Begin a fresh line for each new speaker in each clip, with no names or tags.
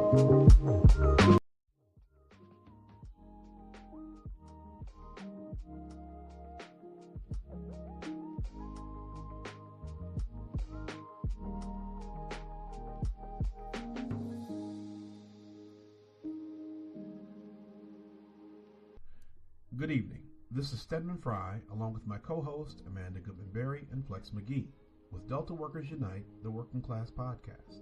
Good evening. This is Stedman Fry, along with my co-host Amanda Goodman-Berry and Flex McGee, with Delta Workers Unite, the Working Class Podcast,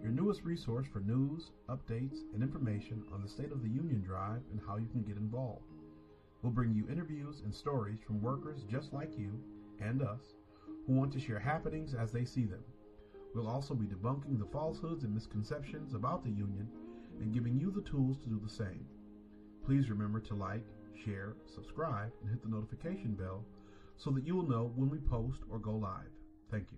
your newest resource for news, updates, and information on the State of the Union drive and how you can get involved. We'll bring you interviews and stories from workers just like you and us who want to share happenings as they see them. We'll also be debunking the falsehoods and misconceptions about the union and giving you the tools to do the same. Please remember to like, share, subscribe, and hit the notification bell so that you will know when we post or go live. Thank you.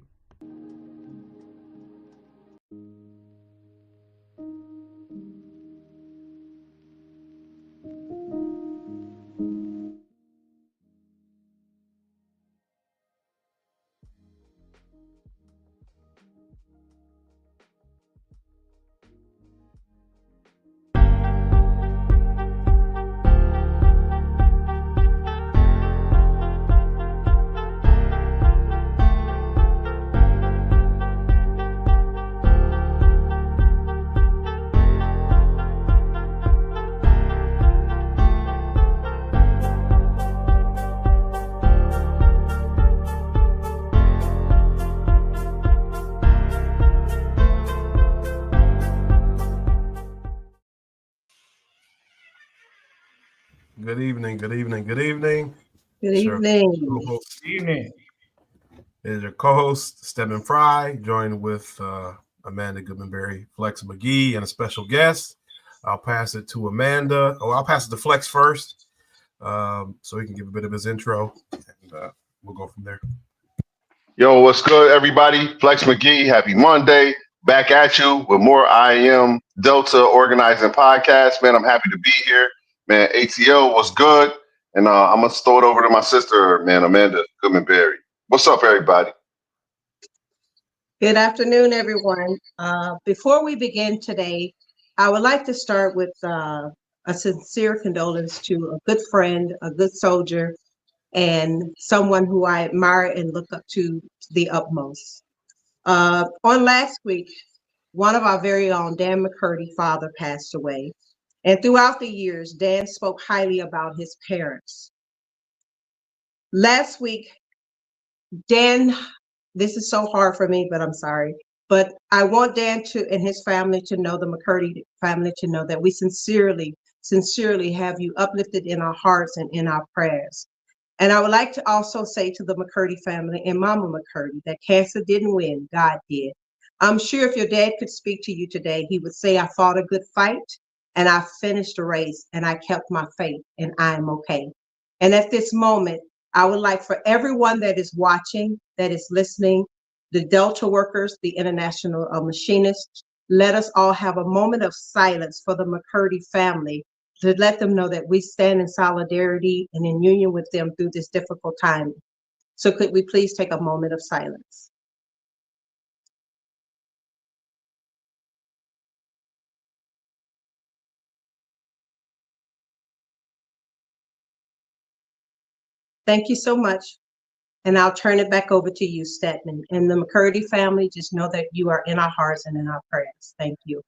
Good evening, good evening, good evening.
Good evening.
Good evening.
Is your co-host, Stedman Fry, joined with Amanda Goodman-Berry, Flex McGee, and a special guest. I'll pass it to Amanda. I'll pass it to Flex first so he can give a bit of his intro, and we'll go from there.
Yo, what's good, everybody? Flex McGee, happy Monday. Back at you with more IAM Delta Organizing Podcast. Man, I'm happy to be here. Man, ATL was good. And I'm going to throw it over to my sister, man, Amanda Goodman-Berry. What's up, everybody?
Good afternoon, everyone. Before we begin today, I would like to start with a sincere condolence to a good friend, a good soldier, and someone who I admire and look up to the utmost. On last week, one of our very own, Dan McCurdy's father, passed away. And throughout the years, Dan spoke highly about his parents. Last week, Dan, this is so hard for me, but I'm sorry. But I want Dan and his family to know, the McCurdy family to know that we sincerely have you uplifted in our hearts and in our prayers. And I would like to also say to the McCurdy family and Mama McCurdy that cancer didn't win, God did. I'm sure if your dad could speak to you today, he would say, I fought a good fight. And I finished the race and I kept my faith and I am okay. And at this moment, I would like for everyone that is watching, that is listening, the Delta workers, the international machinists, let us all have a moment of silence for the McCurdy family to let them know that we stand in solidarity and in union with them through this difficult time. So could we please take a moment of silence? Thank you so much. And I'll turn it back over to you, Stedman. And the McCurdy family, just know that you are in our hearts and in our prayers. Thank you.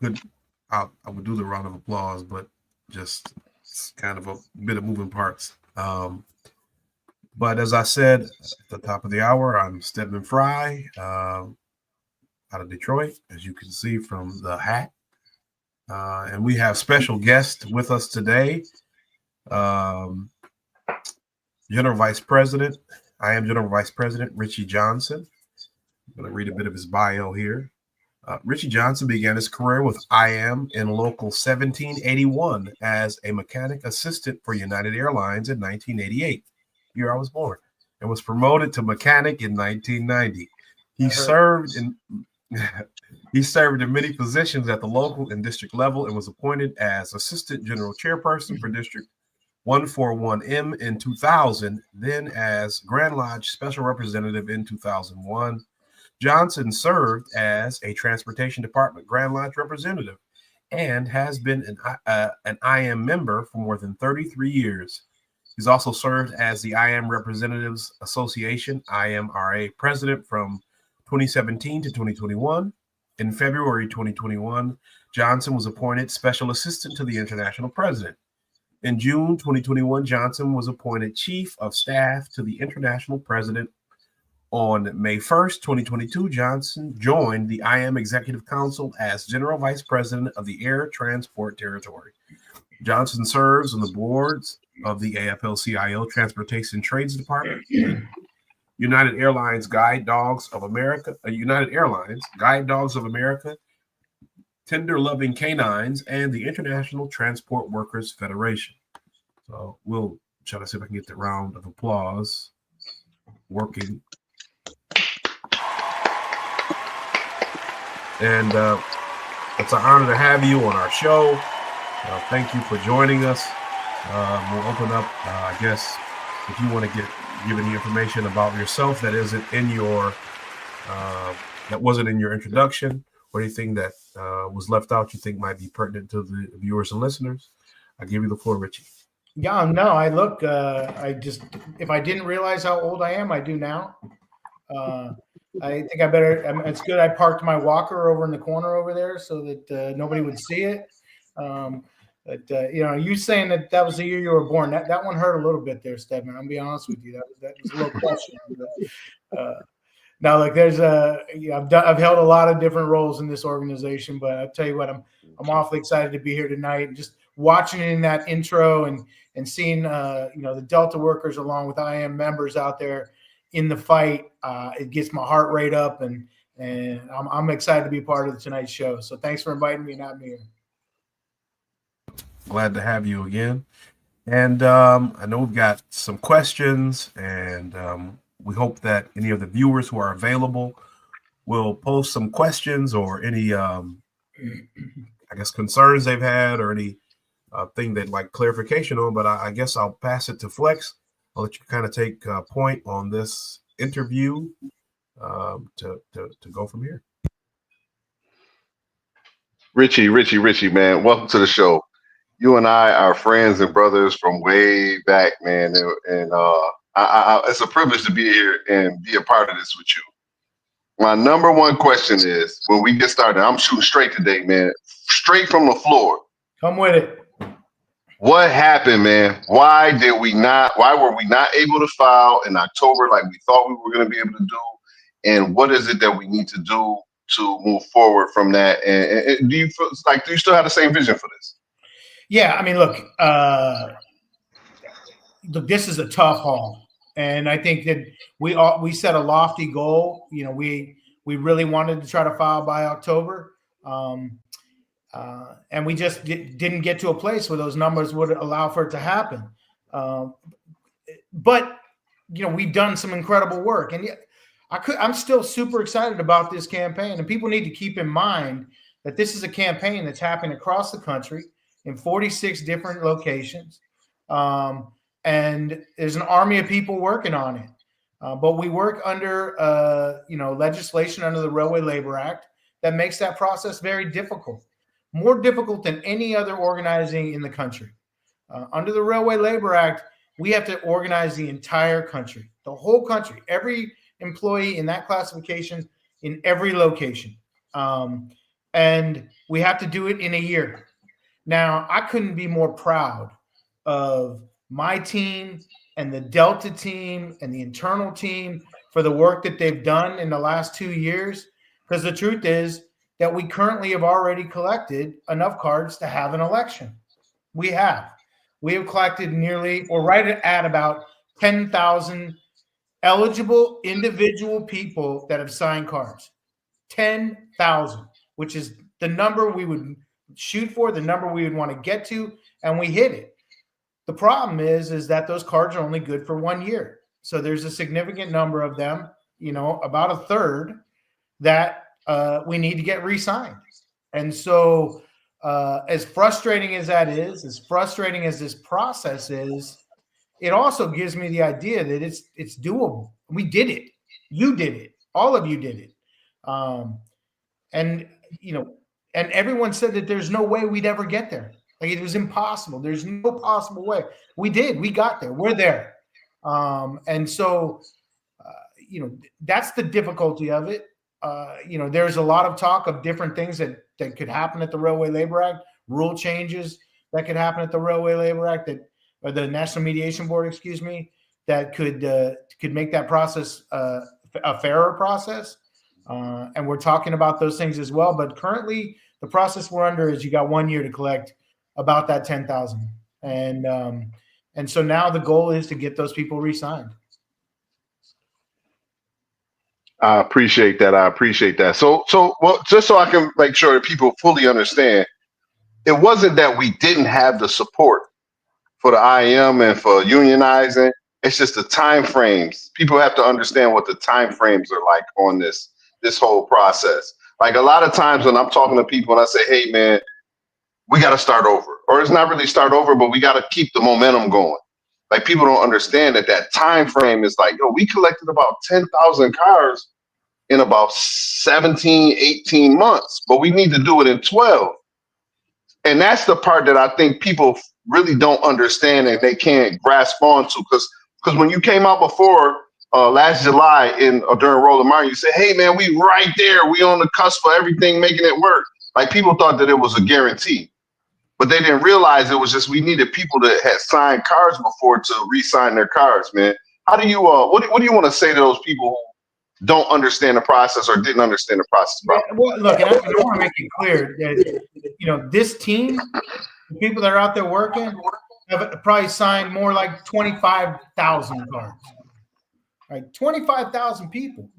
Good. I would do the round of applause, but just it's kind of a bit of moving parts. But as I said at the top of the hour, I'm Stedman Fry out of Detroit, as you can see from the hat. And we have special guests with us today. General Vice President, I am General Vice President Richie Johnsen. I'm going to read a bit of his bio here. Richie Johnsen began his career with IAM in Local 1781 as a mechanic assistant for United Airlines in 1988, year I was born, and was promoted to mechanic in 1990. He served in many positions at the local and district level and was appointed as Assistant General Chairperson for District 141M in 2000, then as Grand Lodge Special Representative in 2001. Johnsen served as a Transportation Department Grand Lodge representative and has been an IAM member for more than 33 years. He's also served as the IAM Representatives Association, IMRA president from 2017 to 2021. In February 2021, Johnsen was appointed Special Assistant to the International President. In June 2021, Johnsen was appointed Chief of Staff to the International President. On May 1st, 2022, Johnsen joined the IAM Executive Council as General Vice President of the Air Transport Territory. Johnsen serves on the boards of the AFL-CIO Transportation Trades Department, United Airlines Guide Dogs of America, Tender Loving Canines, and the International Transport Workers Federation. So we'll try to see if I can get the round of applause working. And it's an honor to have you on our show. Thank you for joining us. We'll open up, I guess, if you want to give any information about yourself that isn't in your that wasn't in your introduction, or anything that was left out you think might be pertinent to the viewers and listeners. I give you the floor, Richie.
Yeah, no, if I didn't realize how old I am, I do now. I think I better. It's good I parked my walker over in the corner over there so that nobody would see it. But you saying that was the year you were born, that one hurt a little bit there, Stedman. I'm gonna be honest with you. That was a little question. Now, like I've held a lot of different roles in this organization, but I'll tell you what, I'm awfully excited to be here tonight and just watching in that intro and seeing the Delta workers along with IAM members out there in the fight. It gets my heart rate up, and I'm excited to be part of tonight's show. So thanks for inviting me and having me here.
Glad to have you again. And I know we've got some questions, and we hope that any of the viewers who are available will post some questions or any, concerns they've had, or any thing they'd like clarification on. But I guess I'll pass it to Flex. I'll let you kind of take a point on this interview to go from here.
Richie, man, welcome to the show. You and I are friends and brothers from way back, man, and it's a privilege to be here and be a part of this with you. My number one question is, when we get started, I'm shooting straight today, man, straight from the floor.
Come with it.
What happened, man? Why were we not able to file in October like we thought we were going to be able to do? And what is it that we need to do to move forward from that? And do you still have the same vision for this?
Yeah, I mean, look, this is a tough haul, and I think that we set a lofty goal. We really wanted to try to file by October, and we just didn't get to a place where those numbers would allow for it to happen. But we've done some incredible work, and I'm still super excited about this campaign. And people need to keep in mind that this is a campaign that's happening across the country in 46 different locations. And there's an army of people working on it. But we work under, legislation under the Railway Labor Act that makes that process very difficult, more difficult than any other organizing in the country. Under the Railway Labor Act, we have to organize the entire country, the whole country, every employee in that classification in every location. And we have to do it in a year. Now, I couldn't be more proud of my team and the Delta team and the internal team for the work that they've done in the last 2 years, because the truth is that we currently have already collected enough cards to have an election. We have collected right at about 10,000 eligible individual people that have signed cards. 10,000, which is the number we would shoot for, the number we would want to get to, and we hit it. The problem is that those cards are only good for 1 year. So there's a significant number of them, about a third, that we need to get re-signed. And so as frustrating as that is, as frustrating as this process is, it also gives me the idea that it's doable. We did it. You did it. All of you did it. And everyone said that there's no way we'd ever get there. Like, it was impossible. There's no possible way. We did. We got there. We're there. And so, that's the difficulty of it. There's a lot of talk of different things that could happen at the Railway Labor Act, rule changes that could happen at the Railway Labor Act, or the National Mediation Board, excuse me, that could make that process a fairer process. And we're talking about those things as well. But currently, the process we're under is you got 1 year to collect about that 10,000. And so now the goal is to get those people re-signed.
I appreciate that. So, well, just so I can make sure that people fully understand, it wasn't that we didn't have the support for the IAM and for unionizing. It's just the time frames. People have to understand what the time frames are like on this whole process. Like, a lot of times when I'm talking to people and I say, hey, man, we got to start over. Or it's not really start over, but we got to keep the momentum going. Like, people don't understand that time frame is like, we collected about 10,000 cars in about 17, 18 months, but we need to do it in 12. And that's the part that I think people really don't understand and they can't grasp onto. Because when you came out before last July during Roller Mile, you said, hey, man, we right there. We on the cusp of everything, making it work. Like, people thought that it was a guarantee. But they didn't realize it was just we needed people that had signed cars before to re-sign their cars, man. How do you what do you want to say to those people who don't understand the process or didn't understand the process properly?
Well, look, and I want to make it clear that this team, the people that are out there working, have probably signed more like 25,000 cards. Right, 25,000 people.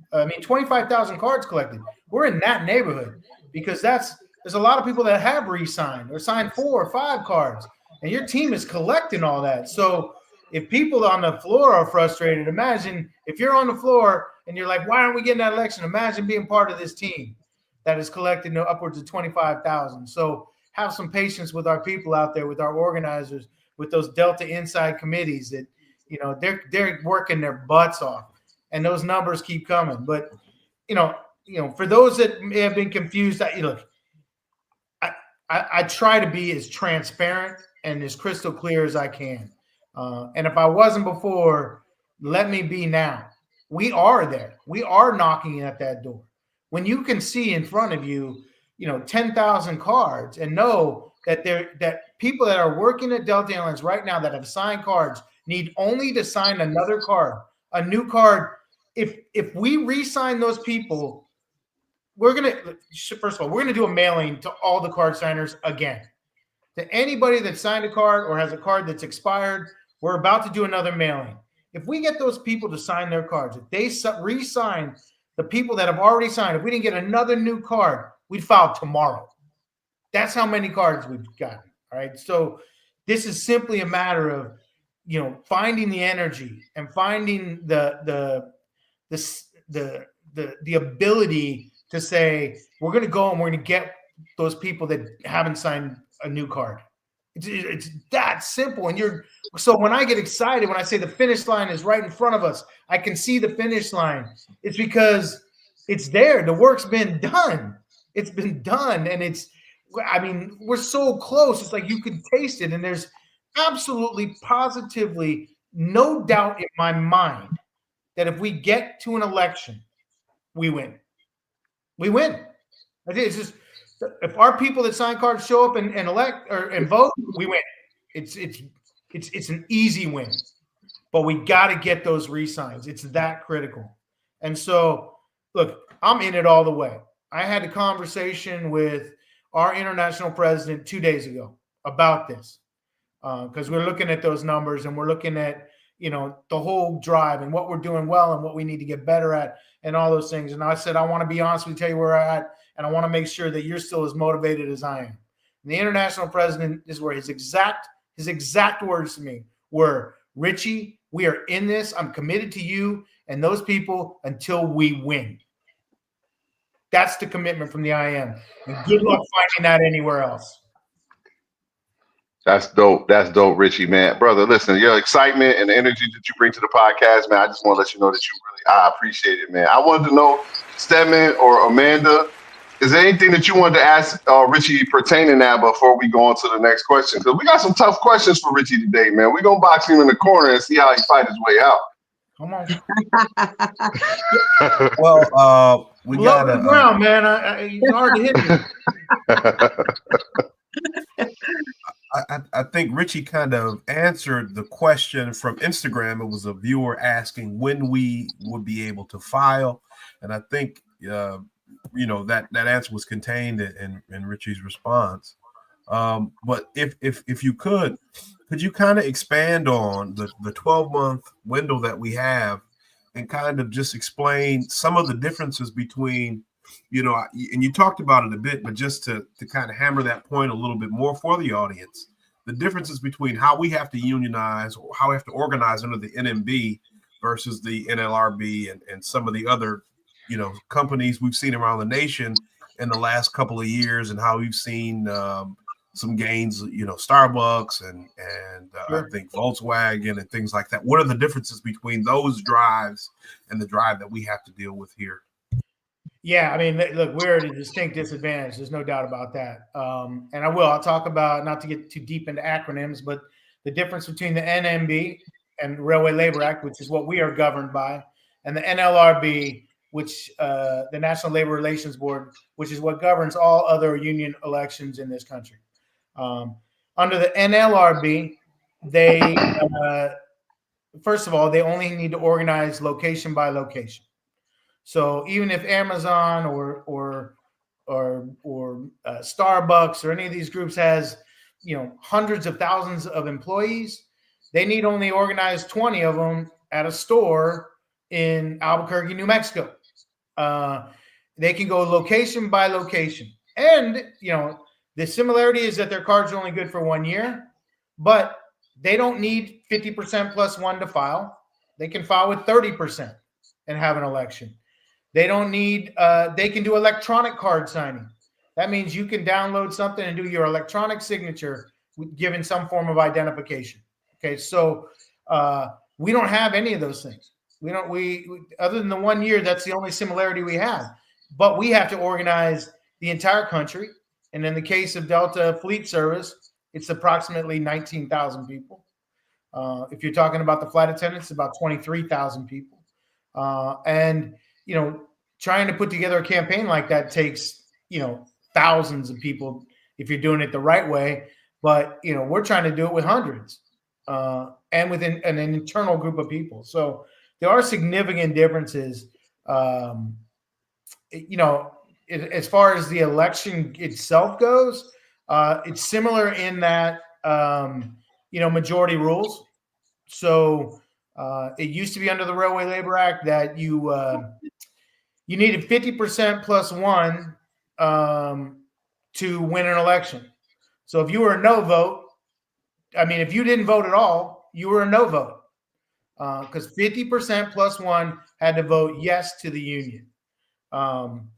25,000 cards collected. We're in that neighborhood because there's a lot of people that have re-signed or signed 4 or 5 cards, and your team is collecting all that. So if people on the floor are frustrated, imagine if you're on the floor and you're like, why aren't we getting that election? Imagine being part of this team that is collecting upwards of 25,000. So have some patience with our people out there, with our organizers, with those Delta Inside committees that, they're working their butts off, and those numbers keep coming. But, for those that may have been confused, I try to be as transparent and as crystal clear as I can. And if I wasn't before, let me be now. We are there. We are knocking at that door. When you can see in front of you, 10,000 cards, and know that people that are working at Delta Airlines right now that have signed cards need only to sign another card, a new card. If we re-sign those people, first of all, we're gonna do a mailing to all the card signers again. To anybody that signed a card or has a card that's expired, we're about to do another mailing. If we get those people to sign their cards, if they re-sign the people that have already signed, if we didn't get another new card, we'd file tomorrow. That's how many cards we've gotten. All right. So this is simply a matter of, finding the energy and finding the ability to say, we're going to go and we're going to get those people that haven't signed a new card. It's that simple. And so when I get excited, when I say the finish line is right in front of us, I can see the finish line. It's because it's there. The work's been done. It's been done. And we're so close. It's like you can taste it. And there's absolutely, positively no doubt in my mind that if we get to an election, we win. We win. It's just, if our people that sign cards show up and elect and vote, we win. It's an easy win, but we got to get those re-signs. It's that critical. And so, look, I'm in it all the way. I had a conversation with our international president 2 days ago about this because we're looking at those numbers and we're looking at, the whole drive and what we're doing well and what we need to get better at and all those things. And I said, I want to be honest with you, tell you where I'm at, and I want to make sure that you're still as motivated as I am. And the international president is where his exact words to me were, Richie, we are in this. I'm committed to you and those people until we win. That's the commitment from the IAM. And good luck finding that anywhere else.
That's dope. That's dope, Richie, man. Brother, listen, your excitement and the energy that you bring to the podcast, man, I just want to let you know that I appreciate it, man. I wanted to know, Stedman or Amanda, is there anything that you wanted to ask Richie pertaining that before we go on to the next question? Because we got some tough questions for Richie today, man. We're going to box him in the corner and see how he fight his way out.
Come on.
Well, we got
the ground, man. It's hard to hit me.
I think Richie kind of answered the question from Instagram. It was a viewer asking when we would be able to file, and I think that answer was contained in Richie's response. But if you could you kind of expand on the 12-month window that we have, and kind of just explain some of the differences between, and you talked about it a bit, but just to kind of hammer that point a little bit more for the audience, the differences between how we have to unionize or how we have to organize under the NMB versus the NLRB and some of the other, companies we've seen around the nation in the last couple of years, and how we've seen some gains, Starbucks and
Sure.
I think Volkswagen and things like that. What are the differences between those drives and the drive that we have to deal with here?
Yeah, I mean, look, we're at a distinct disadvantage. There's no doubt about that. And I'll talk about, not to get too deep into acronyms, but the difference between the NMB and Railway Labor Act, which is what we are governed by, and the NLRB, which the National Labor Relations Board, which is what governs all other union elections in this country. Under the NLRB, they first of all, they only need to organize location by location. So even if Amazon or Starbucks or any of these groups has hundreds of thousands of employees, they need only organize 20 of them at a store in Albuquerque, New Mexico. They can go location by location, and the similarity is that their cards are only good for 1 year, but they don't need 50% plus one to file. They can file with 30% and have an election. They don't need, they can do electronic card signing. That means you can download something and do your electronic signature given some form of identification. Okay, so we don't have any of those things. We other than the 1 year, that's the only similarity we have. But we have to organize the entire country. And in the case of Delta Fleet Service, it's approximately 19,000 people. If you're talking about the flight attendants, about 23,000 people. And trying to put together a campaign like that takes, thousands of people if you're doing it the right way. But, we're trying to do it with hundreds and within an internal group of people. So there are significant differences, as far as the election itself goes. It's similar in that, majority rules. So it used to be under the Railway Labor Act that you needed 50% plus one to win an election. So if you were a no vote, if you didn't vote at all, you were a no vote, because 50% plus one had to vote yes to the union. And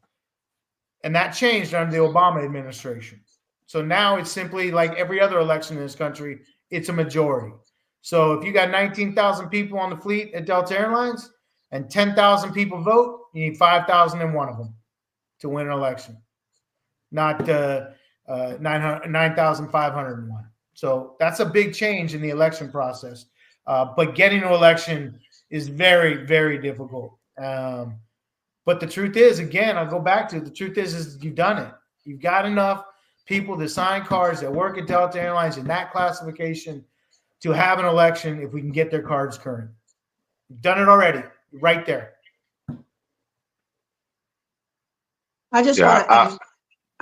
that changed under the Obama administration. So now it's simply like every other election in this country, it's a majority. So if you got 19,000 people on the fleet at Delta Airlines and 10,000 people vote, you need 5,001 of them to win an election, not 9,501. So that's a big change in the election process. But getting an election is very, very difficult. But the truth is, again, I'll go back to it. The truth is you've done it. You've got enough people to sign cards that work at Delta Airlines in that classification to have an election if we can get their cards current. You've done it already, right there.
I just
Yeah,
want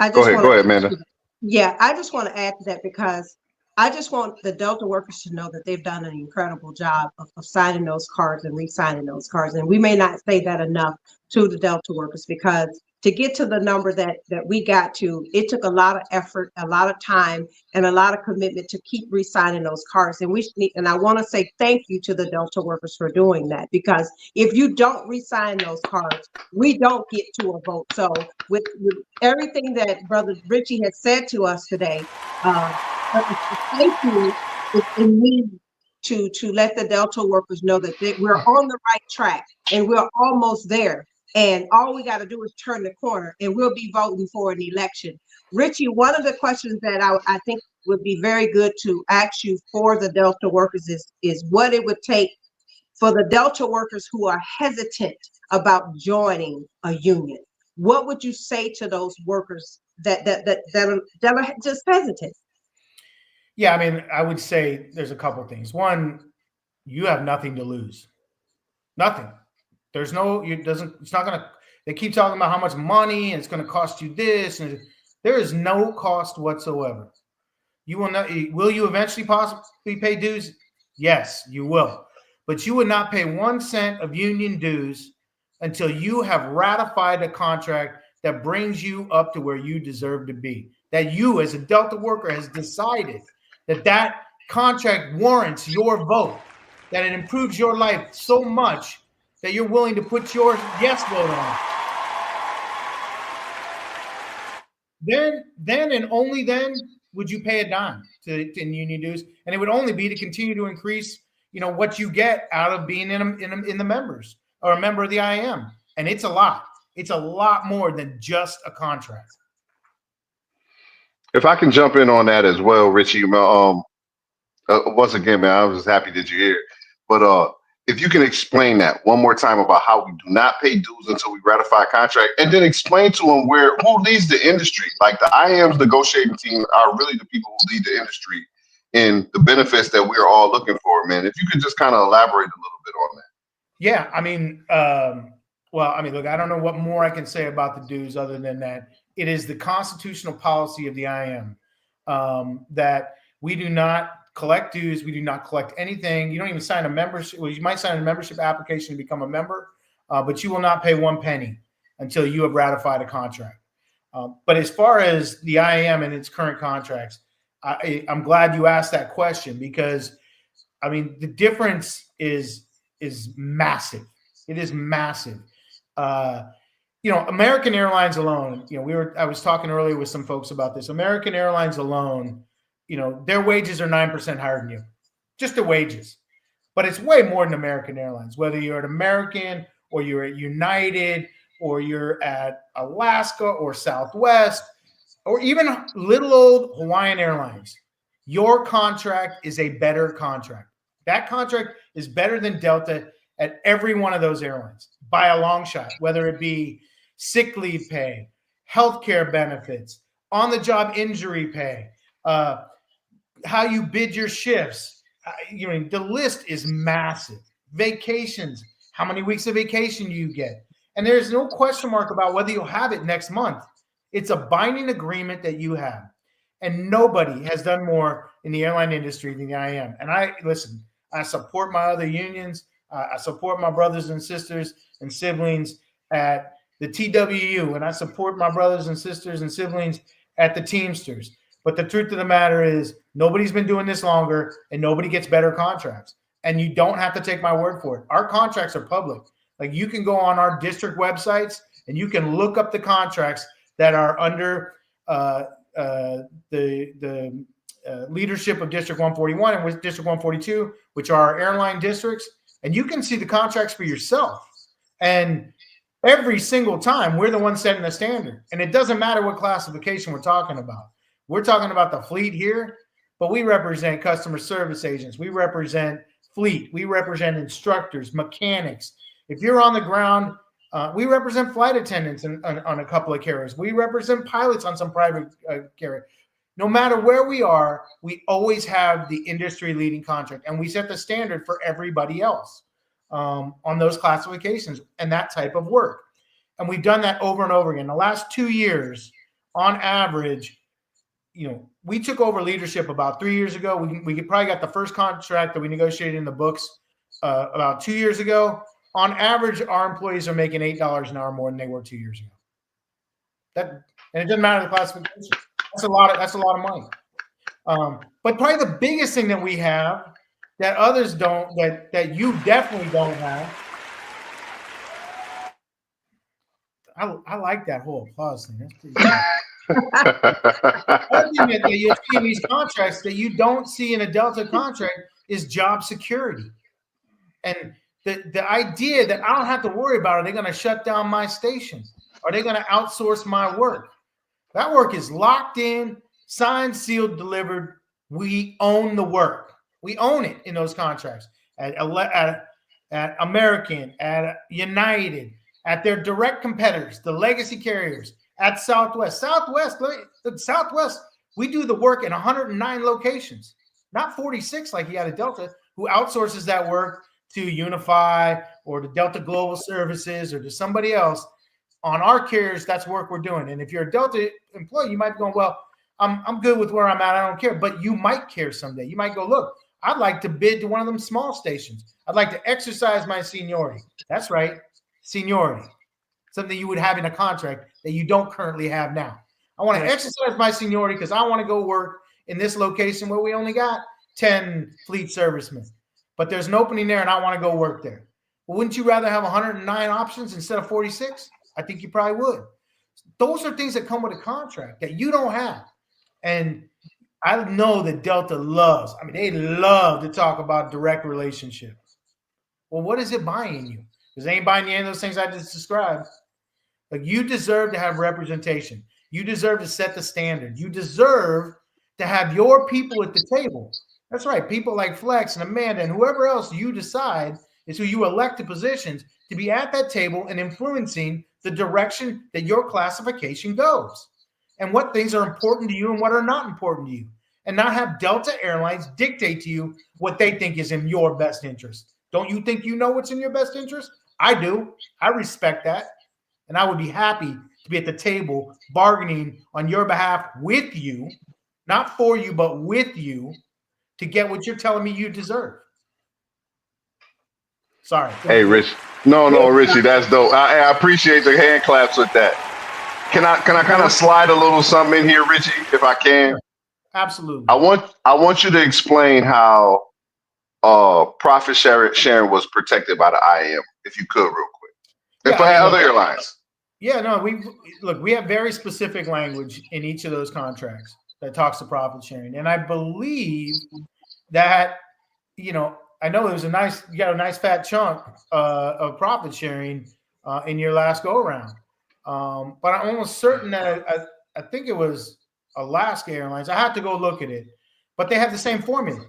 to.
Go ahead, Amanda.
Yeah, I just want to add to that, because I just want the Delta workers to know that they've done an incredible job of signing those cards and re-signing those cards. And we may not say that enough to the Delta workers, because to get to the number that we got to, it took a lot of effort, a lot of time, and a lot of commitment to keep re-signing those cards. And and I want to say thank you to the Delta workers for doing that, because if you don't re-sign those cards, we don't get to a vote. So with everything that Brother Richie has said to us today, But the society is in need to let the Delta workers know that we're on the right track and we're almost there. And all we got to do is turn the corner and we'll be voting for an election. Richie, one of the questions that I think would be very good to ask you for the Delta workers is what it would take for the Delta workers who are hesitant about joining a union. What would you say to those workers that are just hesitant?
Yeah, I mean, I would say there's a couple things. One, you have nothing to lose. Nothing. There's no, it's not going to, they keep talking about how much money and it's going to cost you this. And there is no cost whatsoever. You will not, will you eventually possibly pay dues? Yes, you will. But you would not pay 1 cent of union dues until you have ratified a contract that brings you up to where you deserve to be. That you, as a Delta worker, has decided that that contract warrants your vote, that it improves your life so much that you're willing to put your yes vote on it. Then and only then would you pay a dime to union dues, and it would only be to continue to increase, what you get out of being in the members or a member of the IAM, and it's a lot. It's a lot more than just a contract.
If I can jump in on that as well, Richie. Once again, man, I was happy that you're here. But if you can explain that one more time about how we do not pay dues until we ratify a contract, and then explain to them who leads the industry. Like the IAM's negotiating team are really the people who lead the industry in the benefits that we're all looking for, man. If you could just kind of elaborate a little bit on that.
Yeah, I mean, look, I don't know what more I can say about the dues other than that it is the constitutional policy of the IAM that we do not collect dues. We do not collect anything. You don't even sign a membership. Well, you might sign a membership application to become a member, but you will not pay 1 penny until you have ratified a contract. But as far as the IAM and its current contracts, I'm glad you asked that question because, I mean, the difference is massive. It is massive. American Airlines alone, I was talking earlier with some folks about this. American Airlines alone, their wages are 9% higher than you, just the wages. But it's way more than American Airlines, whether you're at American or you're at United or you're at Alaska or Southwest or even little old Hawaiian Airlines. Your contract is a better contract. That contract is better than Delta at every one of those airlines by a long shot, whether it be sick leave pay, healthcare benefits, on-the-job injury pay, how you bid your shifts. The list is massive. Vacations, how many weeks of vacation do you get? And there's no question mark about whether you'll have it next month. It's a binding agreement that you have. And nobody has done more in the airline industry than I am. And I support my other unions. I support my brothers and sisters and siblings at the TWU, and I support my brothers and sisters and siblings at the Teamsters. But the truth of the matter is nobody's been doing this longer, and nobody gets better contracts. And you don't have to take my word for it. Our contracts are public. Like, you can go on our district websites, and you can look up the contracts that are under the leadership of District 141 and with District 142, which are our airline districts. And you can see the contracts for yourself. And every single time, we're the ones setting the standard. And it doesn't matter what classification we're talking about. We're talking about the fleet here, but we represent customer service agents. We represent fleet. We represent instructors, mechanics. If you're on the ground, we represent flight attendants on a couple of carriers. We represent pilots on some private carrier. No matter where we are, we always have the industry-leading contract, and we set the standard for everybody else on those classifications and that type of work. And we've done that over and over again. The last 2 years, on average, we took over leadership about 3 years ago. We probably got the first contract that we negotiated in the books about 2 years ago. On average, our employees are making $8 an hour more than they were 2 years ago. And it doesn't matter the classification. That's a lot of money. But probably the biggest thing that we have that others don't, that you definitely don't have. I like that whole applause thing. That's pretty cool. argument that you see in these contracts that you don't see in a Delta contract is job security. And the idea that I don't have to worry about, are they going to shut down my station? Are they going to outsource my work? That work is locked in, signed, sealed, delivered. We own the work. We own it in those contracts at American, at United, at their direct competitors, the legacy carriers, at Southwest. Southwest, we do the work in 109 locations, not 46 like you got at Delta, who outsources that work to Unify or to Delta Global Services or to somebody else. On our carriers, that's work we're doing. And if you're a Delta employee, you might be going, well, I'm good with where I'm at. I don't care. But you might care someday. You might go, look, I'd like to bid to one of them small stations. I'd like to exercise my seniority. That's right, seniority. Something you would have in a contract that you don't currently have now. I want to exercise my seniority because I want to go work in this location where we only got 10 fleet servicemen. But there's an opening there, and I want to go work there. Well, wouldn't you rather have 109 options instead of 46? I think you probably would. Those are things that come with a contract that you don't have. And I know that Delta loves, they love to talk about direct relationships. Well, what is it buying you? Because they ain't buying you any of those things I just described. Like, you deserve to have representation. You deserve to set the standard. You deserve to have your people at the table. That's right. People like Flex and Amanda and whoever else you decide is who you elect to positions to be at that table and influencing the direction that your classification goes and what things are important to you and what are not important to you, and not have Delta Airlines dictate to you what they think is in your best interest. Don't you think you know what's in your best interest? I do. I respect that. And I would be happy to be at the table bargaining on your behalf with you, not for you, but with you, to get what you're telling me you deserve. Sorry.
Hey, Rich. No, Richie, that's dope. I appreciate the hand claps with that. Can I kind of slide a little something in here, Richie, if I can?
Absolutely.
I want you to explain how profit sharing was protected by the IAM, if you could, real quick. And for other airlines.
Yeah, no, we have very specific language in each of those contracts that talks to profit sharing. And I believe that, I know you got a nice fat chunk of profit sharing in your last go around. But I'm almost certain that I think it was Alaska Airlines. I have to go look at it, but they have the same formula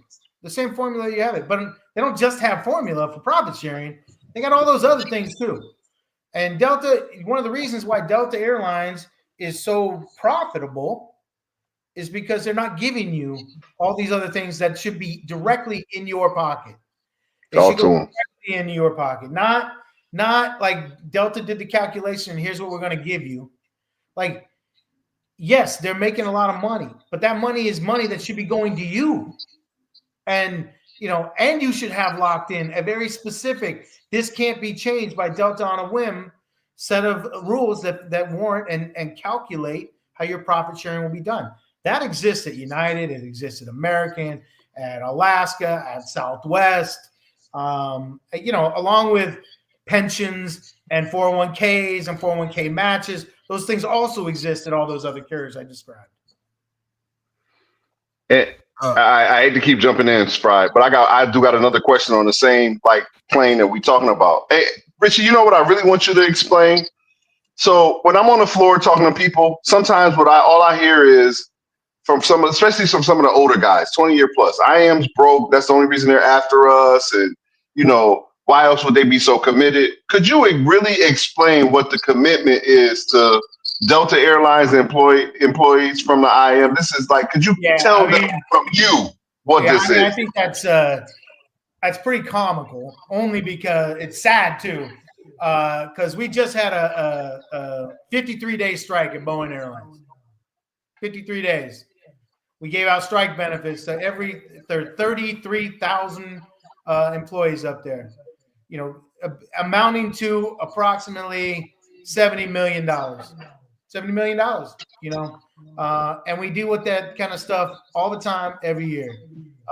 you have it. But they don't just have formula for profit sharing. They got all those other things too. And Delta, one of the reasons why Delta Airlines is so profitable is because they're not giving you all these other things that should be directly in your pocket. They should go directly in your pocket, not like Delta did the calculation. Here's what we're going to give you. Like, yes, they're making a lot of money, but that money is money that should be going to you. And, and you should have locked in a very specific, this can't be changed by Delta on a whim set of rules that warrant and calculate how your profit sharing will be done. That exists at United. It exists at American, at Alaska, at Southwest, along with pensions and 401ks and 401k matches. Those things also exist at all those other carriers I described.
I hate to keep jumping in, Spry, but I do got another question on the same plane that we're talking about. Hey, Richie, you know what I really want you to explain? So when I'm on the floor talking to people, sometimes all I hear is especially from some of the older guys, 20-year plus. IAM's broke. That's the only reason they're after us. And why else would they be so committed? Could you really explain what the commitment is to Delta Airlines employees from the IAM? This is could you tell them from you what this is?
I think that's pretty comical, only because it's sad too. Because we just had a 53-day strike at Boeing Airlines. 53 days. We gave out strike benefits to there are 33,000 employees up there, amounting to approximately $70 million. $70 million, and we deal with that kind of stuff all the time, every year.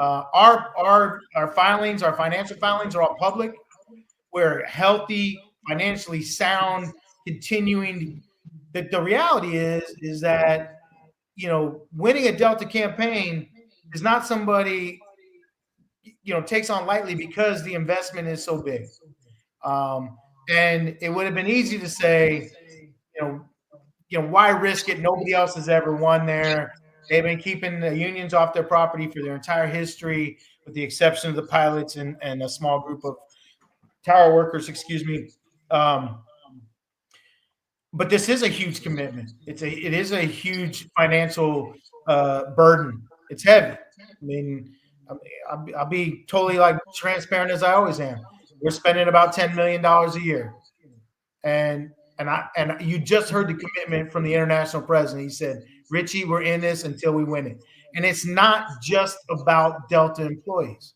Our filings, our financial filings are all public. We're healthy, financially sound, continuing. The reality is that winning a Delta campaign is not somebody, takes on lightly because the investment is so big. And it would have been easy to say, why risk it? Nobody else has ever won there. They've been keeping the unions off their property for their entire history, with the exception of the pilots and a small group of tower workers, excuse me. But this is a huge commitment. It is a huge financial burden. It's heavy. I mean, I'll be totally transparent as I always am. We're spending about $10 million a year, and you just heard the commitment from the international president. He said, "Richie, we're in this until we win it." And it's not just about Delta employees.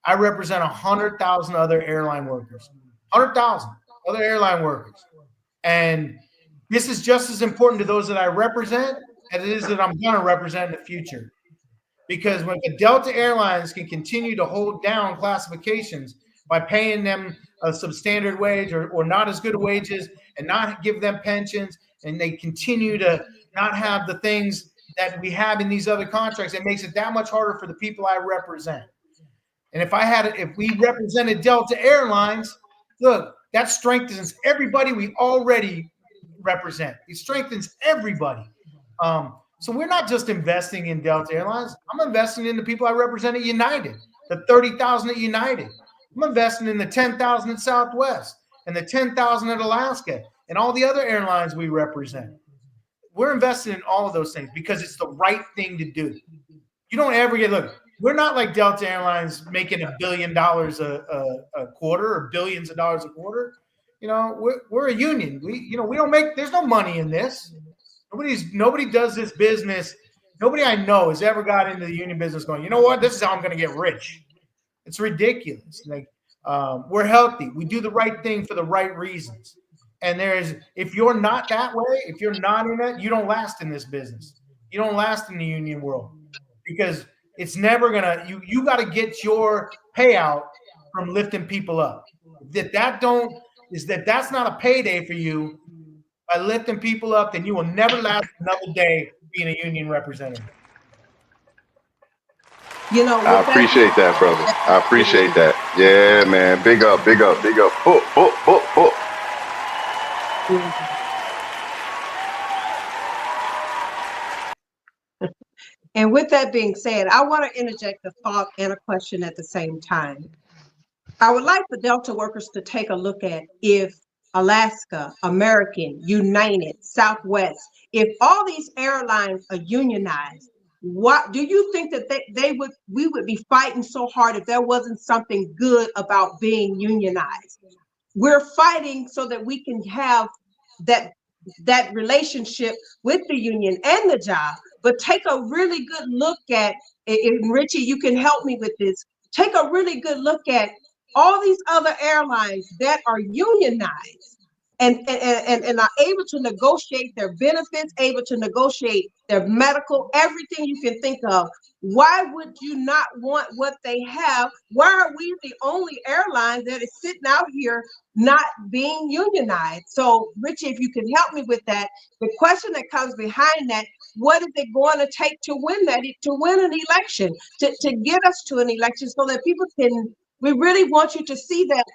I represent 100,000 other airline workers, 100,000 other airline workers, and this is just as important to those that I represent as it is that I'm going to represent in the future. Because when the Delta Airlines can continue to hold down classifications by paying them a substandard wage or not as good wages and not give them pensions, and they continue to not have the things that we have in these other contracts, it makes it that much harder for the people I represent. And if we represented Delta Airlines, look, that strengthens everybody we already represent. It strengthens everybody. So we're not just investing in Delta Airlines. I'm investing in the people I represent at United, the 30,000 at United. I'm investing in the 10,000 at Southwest and the 10,000 at Alaska and all the other airlines we represent. We're investing in all of those things because it's the right thing to do. You don't ever look, we're not like Delta Airlines making $1 billion a quarter or billions of dollars a quarter. We're a union. We don't make, there's no money in this. Nobody does this business. Nobody I know has ever got into the union business going, you know what, this is how I'm going to get rich. It's ridiculous. We're healthy. We do the right thing for the right reasons. And if you're not that way, if you're not in that, you don't last in this business. You don't last in the union world because it's never gonna. You got to get your payout from lifting people up. That's not a payday for you by lifting people up, then you will never last another day being a union representative.
I appreciate that, brother. I appreciate that. Yeah, man. Big up, big up, big up. Oh.
And with that being said, I want to interject a thought and a question at the same time. I would like the Delta workers to take a look at if Alaska, American, United, Southwest, if all these airlines are unionized, what do you think that we would be fighting so hard if there wasn't something good about being unionized? We're fighting so that we can have that relationship with the union and the job. But take a really good look at, and Richie, you can help me with this. Take a really good look at all these other airlines that are unionized and are able to negotiate their benefits, able to negotiate their medical, everything you can think of. Why would you not want what they have? Why are we the only airline that is sitting out here not being unionized? So, Richie, if you can help me with that, the question that comes behind that, what is it going to take to win an election, to get us to an election so that people can, we really want you to see that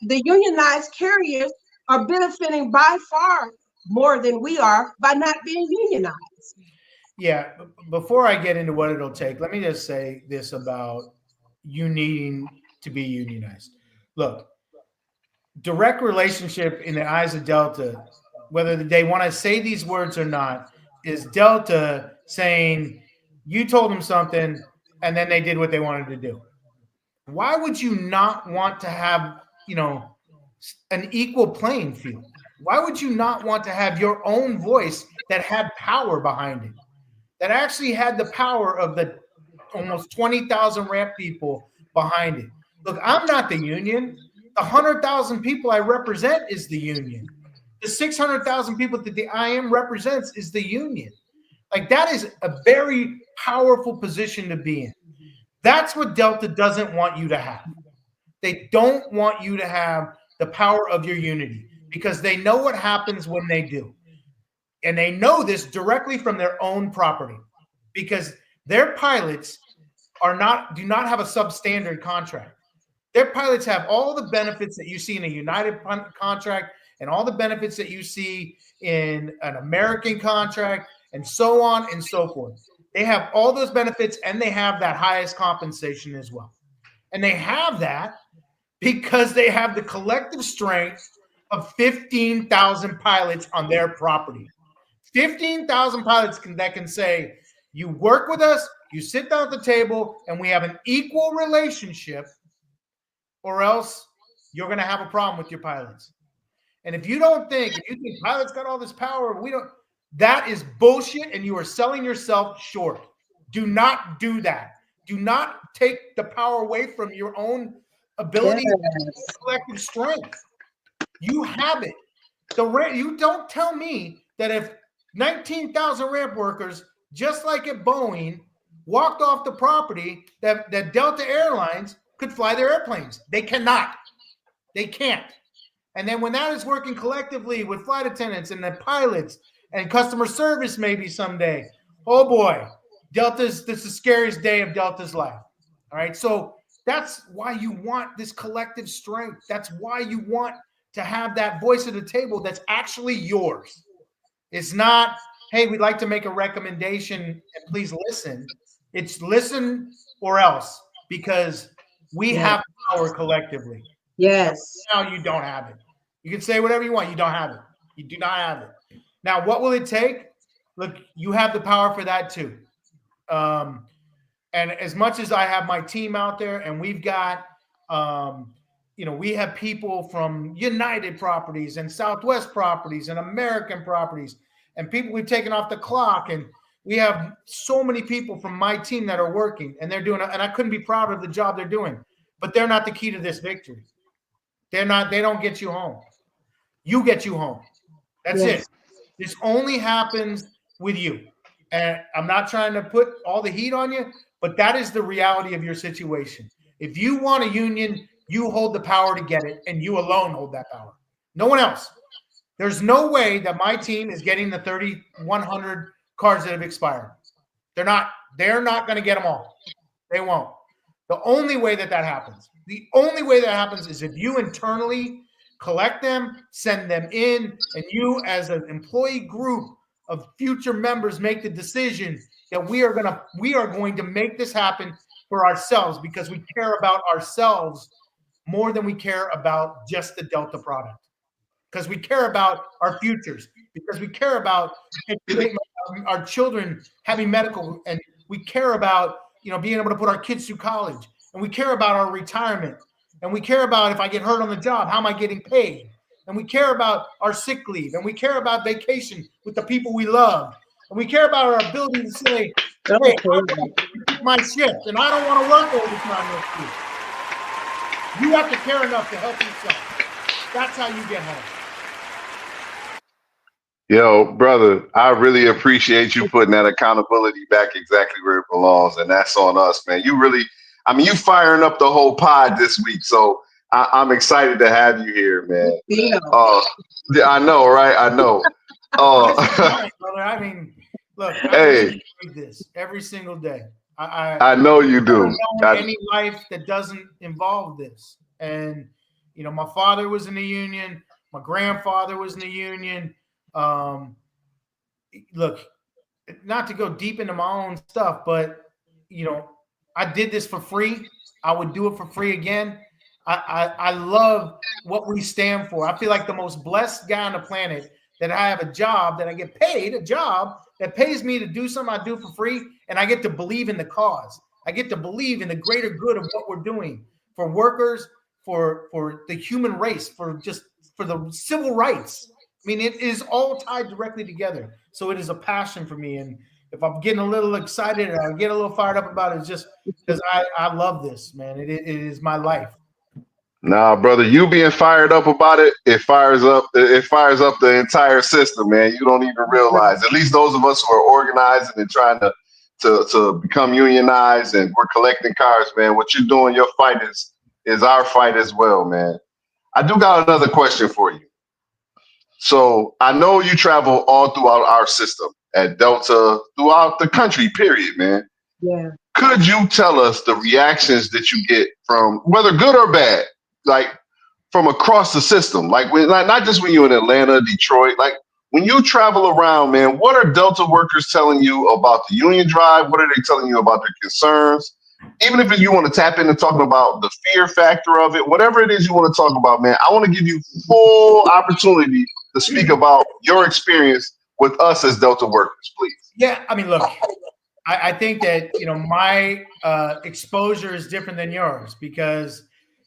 the unionized carriers are benefiting by far more than we are by not being unionized.
Yeah, before I get into what it'll take, let me just say this about you needing to be unionized. Look, direct relationship in the eyes of Delta, whether they want to say these words or not, is Delta saying, you told them something, and then they did what they wanted to do. Why would you not want to have, an equal playing field? Why would you not want to have your own voice that had power behind it, that actually had the power of the almost 20,000 ramp people behind it? Look, I'm not the union. The 100,000 people I represent is the union. The 600,000 people that the IAM represents is the union. That is a very powerful position to be in. That's what Delta doesn't want you to have. They don't want you to have the power of your unity because they know what happens when they do. and they know this directly from their own property, because their pilots do not have a substandard contract. Their pilots have all the benefits that you see in a United contract and all the benefits that you see in an American contract and so on and so forth. They have all those benefits, and they have that highest compensation as well. And they have that because they have the collective strength of 15,000 pilots on their property. 15,000 pilots that can say, you work with us, you sit down at the table, and we have an equal relationship, or else you're going to have a problem with your pilots. And if you think pilots got all this power, that is bullshit, and you are selling yourself short. Do not do that. Do not take the power away from your own ability and collective strength. You have it. You don't tell me that if 19,000 ramp workers, just like at Boeing, walked off the property, that Delta Airlines could fly their airplanes. They cannot. They can't. And then when that is working collectively with flight attendants and the pilots and customer service maybe someday, oh boy, this is the scariest day of Delta's life. All right. So that's why you want this collective strength. That's why you want to have that voice at the table that's actually yours. It's not, hey, we'd like to make a recommendation and please listen. It's listen or else, because we have power collectively.
Yes.
Now you don't have it. You can say whatever you want. You don't have it. You do not have it. Now, what will it take? Look, you have the power for that too. And as much as I have my team out there, and we've got, we have people from United Properties and Southwest Properties and American Properties and people we've taken off the clock. And we have so many people from my team that are working, and they're doing it. And I couldn't be prouder of the job they're doing, but they're not the key to this victory. They don't get you home. You get you home. That's it. This only happens with you. And I'm not trying to put all the heat on you, but that is the reality of your situation. If you want a union, you hold the power to get it, and you alone hold that power. No one else. There's no way that my team is getting the 3,100 cards that have expired. They're not going to get them all. They won't. The only way that happens is if you internally collect them, send them in, and you as an employee group of future members make the decision that we are going to make this happen for ourselves, because we care about ourselves more than we care about just the Delta product. Because we care about our futures, because we care about our children having medical, and we care about being able to put our kids through college, and we care about our retirement, and we care about if I get hurt on the job, how am I getting paid, and we care about our sick leave, and we care about vacation with the people we love, and we care about our ability to say, hey, I keep my shift, and I don't want to work overtime next week. You have to care enough to help yourself. That's how you get home.
Yo, brother, I really appreciate you putting that accountability back exactly where it belongs, and that's on us, man. You firing up the whole pod this week, so I'm excited to have you here, man.
Yeah.
I know, right? I know.
Brother, I mean, look, I enjoy this every single day.
I know you do.
I don't know any life that doesn't involve this. And my father was in the union. My grandfather was in the union. Look, not to go deep into my own stuff, but I did this for free. I would do it for free again. I love what we stand for. I feel like the most blessed guy on the planet, that I have a job, that I get paid, a job that pays me to do something I do for free, and I get to believe in the cause. I get to believe in the greater good of what we're doing for workers, for the human race, for the civil rights. I mean, it is all tied directly together. So it is a passion for me. And if I'm getting a little excited and I get a little fired up about it, it's just because I love this, man. It is my life.
Nah, brother, you being fired up about it, it fires up the entire system, man. You don't even realize. At least those of us who are organizing and trying to become unionized, and we're collecting cards, man. What you're doing, your fight is our fight as well, man. I do got another question for you. So I know you travel all throughout our system at Delta, throughout the country, period, man.
Yeah.
Could you tell us the reactions that you get from, whether good or bad, like from across the system? Like, not just when you're in Atlanta, Detroit, like when you travel around, man, what are Delta workers telling you about the union drive? What are they telling you about their concerns? Even if you want to tap into talking about the fear factor of it, whatever it is you want to talk about, man, I want to give you full opportunity to speak about your experience with us as Delta workers, please.
Yeah, I mean, look, I think that, my exposure is different than yours because,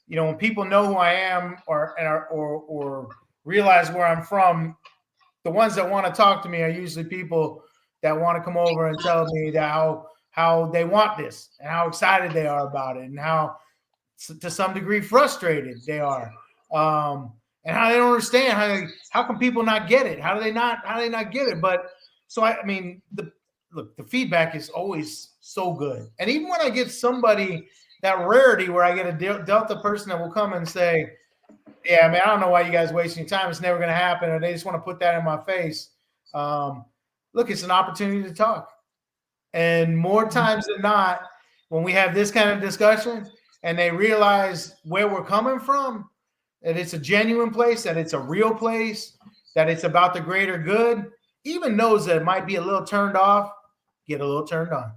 when people know who I am or realize where I'm from, the ones that want to talk to me are usually people that want to come over and tell me that how they want this and how excited they are about it and how, to some degree, frustrated they are, and how they don't understand how can people not get it? How do they not get it? But so I mean, the feedback is always so good, and even when I get somebody, that rarity where I get a Delta person that will come and say, yeah, I mean, I don't know why you guys wasting your time. It's never going to happen. Or they just want to put that in my face. Look, it's an opportunity to talk. And more times than not, when we have this kind of discussion and they realize where we're coming from, that it's a genuine place, that it's a real place, that it's about the greater good, even those that might be a little turned off, get a little turned on.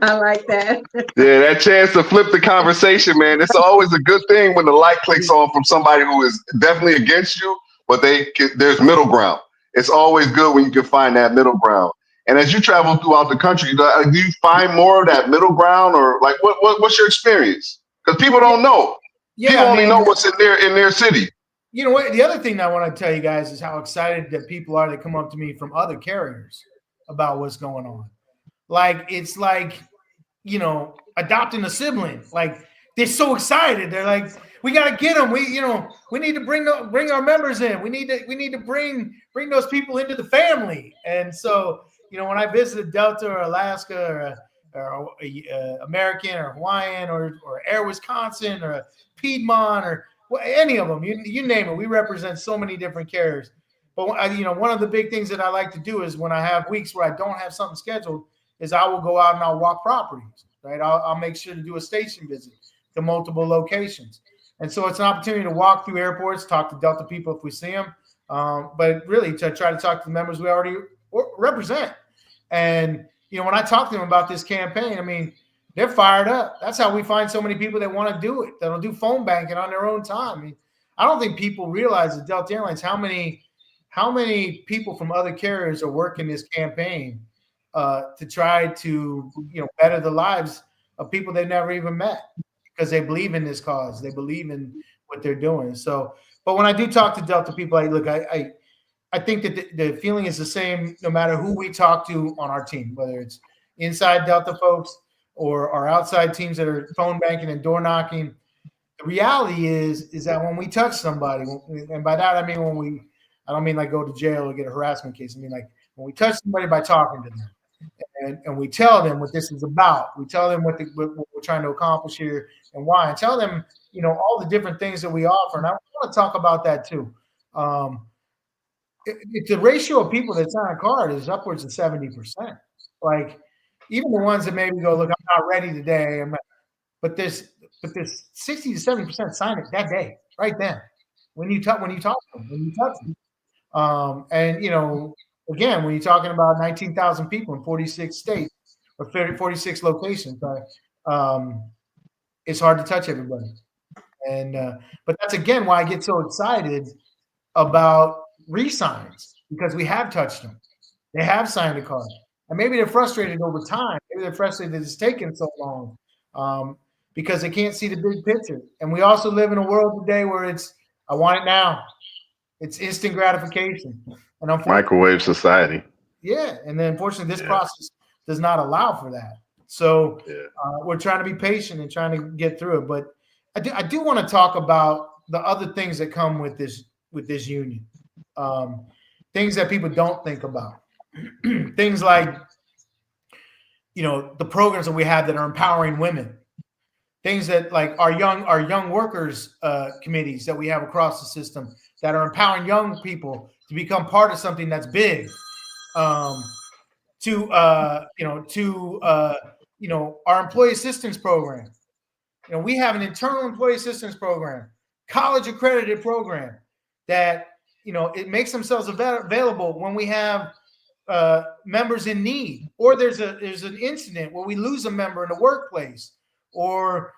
I like that.
Yeah, that chance to flip the conversation, man. It's always a good thing when the light clicks on from somebody who is definitely against you, but there's middle ground. It's always good when you can find that middle ground. And as you travel throughout the country, do you find more of that middle ground, or like what's your experience? Because people don't know.
Yeah,
people only know what's in their city.
You know what? The other thing I want to tell you guys is how excited that people are that come up to me from other carriers about what's going on. Like, it's like, adopting a sibling. Like, they're so excited. They're like, we got to get them. We need to bring our members in. We need to bring those people into the family. And so, when I visited Delta or Alaska or American or Hawaiian or Air Wisconsin or Piedmont or any of them, you name it, we represent so many different carriers. But one of the big things that I like to do is when I have weeks where I don't have something scheduled, is I will go out and I'll walk properties, right? I'll make sure to do a station visit to multiple locations. And so it's an opportunity to walk through airports, talk to Delta people if we see them, but really to try to talk to the members we already represent. And, when I talk to them about this campaign, I mean, they're fired up. That's how we find so many people that want to do it, that'll do phone banking on their own time. I mean, I don't think people realize at Delta Airlines how many people from other carriers are working this campaign to try to better the lives of people they've never even met, because they believe in this cause, they believe in what they're doing. So, but when I do talk to Delta people, I think that the feeling is the same no matter who we talk to on our team, whether it's inside Delta folks or our outside teams that are phone banking and door knocking. The reality is that when we touch somebody, and by that I mean I don't mean like go to jail or get a harassment case. I mean like when we touch somebody by talking to them, and we tell them what this is about. We tell them what we're trying to accomplish here and why, and tell them all the different things that we offer. And I want to talk about that too. If the ratio of people that sign a card is upwards of 70%, like even the ones that maybe go, look, I'm not ready today, but there's 60 to 70% sign it that day, right then, when you talk to them, when you touch them. And again, when you're talking about 19,000 people in 46 states or 46 locations, it's hard to touch everybody. And but that's again why I get so excited about re-signs, because we have touched them. They have signed a card. And maybe they're frustrated over time. Maybe they're frustrated that it's taken so long because they can't see the big picture. And we also live in a world today where it's, I want it now. It's instant gratification. And
Microwave society.
Yeah. And then unfortunately, this process does not allow for that. So we're trying to be patient and trying to get through it. But I do want to talk about the other things that come with this union. Things that people don't think about. Things like, the programs that we have that are empowering women. things that like our young workers committees that we have across the system that are empowering young people to become part of something that's big. Our employee assistance program. We have an internal employee assistance program, college accredited program that it makes themselves available when we have members in need, or there's an incident where we lose a member in the workplace, or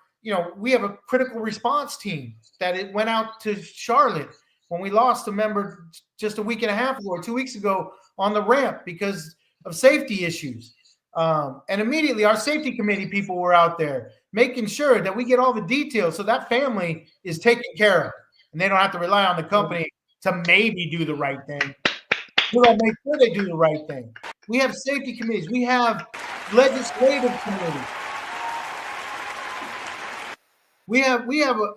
we have a critical response team that it went out to Charlotte when we lost a member just a week and a half ago or 2 weeks ago on the ramp because of safety issues. And immediately our safety committee people were out there making sure that we get all the details so that family is taken care of and they don't have to rely on the company to maybe do the right thing. We got to make sure they do the right thing. We have safety committees. We have legislative committees. We have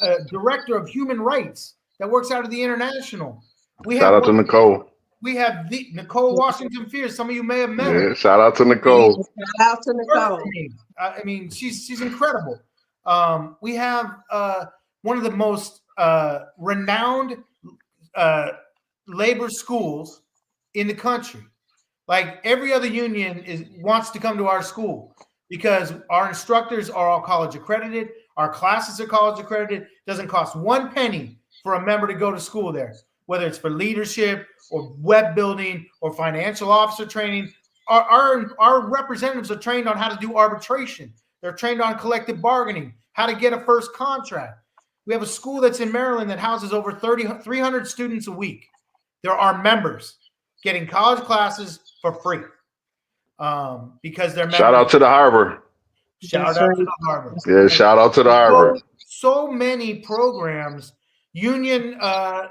a director of human rights that works out of the international.
Shout out to Nicole.
We have Nicole Washington Fierce. Some of you may have met her.
Shout out to Nicole.
Shout out to Nicole.
I mean, she's incredible. We have one of the most renowned labor schools in the country. Like every other union wants to come to our school because our instructors are all college accredited. Our classes are college accredited. Doesn't cost 1 penny for a member to go to school there, whether it's for leadership or web building or financial officer training. Our representatives are trained on how to do arbitration. They're trained on collective bargaining, how to get a first contract. We have a school that's in Maryland that houses over 300 students a week. There are members getting college classes for free because they're members.
Shout out to the Harbor.
Shout out to the Harbor.
Yeah, shout out to the Harbor.
So many programs, union